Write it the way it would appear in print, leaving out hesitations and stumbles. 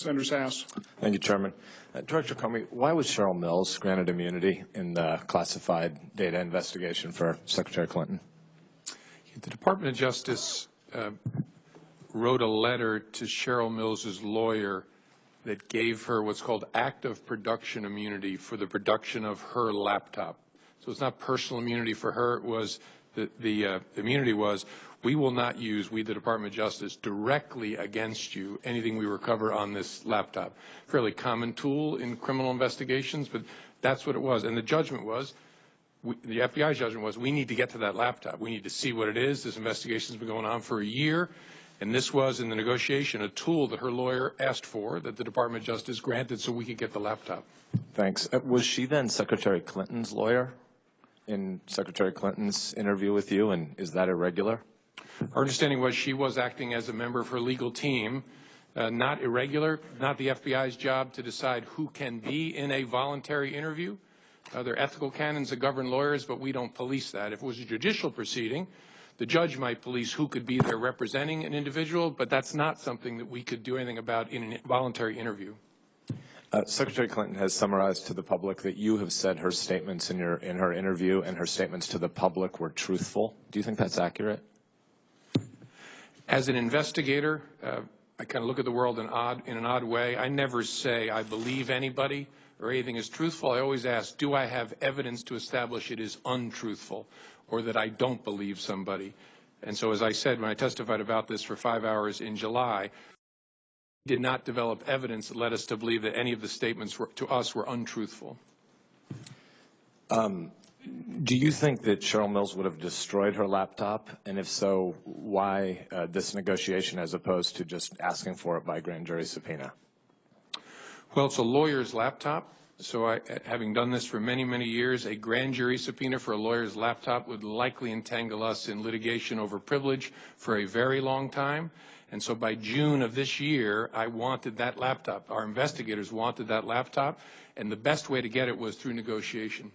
Senator Sass. Thank you, Chairman. Director Comey, why was Cheryl Mills granted immunity in the classified data investigation for Secretary Clinton? The Department of Justice wrote a letter to Cheryl Mills' lawyer that gave her what's called active production immunity for the production of her laptop. So it's not personal immunity for her. It was the immunity was, we will not use, we the Department of Justice, directly against you anything we recover on this laptop. Fairly common tool in criminal investigations, but that's what it was. And the judgment was, the FBI judgment was, we need to get to that laptop. We need to see what it is. This investigation's been going on for a year. And this was, in the negotiation, a tool that her lawyer asked for that the Department of Justice granted so we could get the laptop. Thanks. Was she then Secretary Clinton's lawyer in Secretary Clinton's interview with you, and is that irregular? Our understanding was she was acting as a member of her legal team. Not irregular, not the FBI's job to decide who can be in a voluntary interview. There are ethical canons that govern lawyers, but we don't police that. If it was a judicial proceeding, the judge might police who could be there representing an individual, but that's not something that we could do anything about in a voluntary interview. Secretary Clinton has summarized to the public that you have said her statements in her interview and her statements to the public were truthful. Do you think that's accurate? As an investigator, I kind of look at the world in an odd way. I never say I believe anybody or anything is truthful. I always ask, do I have evidence to establish it is untruthful or that I don't believe somebody? And so, as I said, when I testified about this for 5 hours in July, we did not develop evidence that led us to believe that any of the statements to us were untruthful. Do you think that Cheryl Mills would have destroyed her laptop? And if so, why this negotiation as opposed to just asking for it by grand jury subpoena? Well, it's a lawyer's laptop. So having done this for many, many years, a grand jury subpoena for a lawyer's laptop would likely entangle us in litigation over privilege for a very long time. And so by June of this year, I wanted that laptop. Our investigators wanted that laptop, and the best way to get it was through negotiation.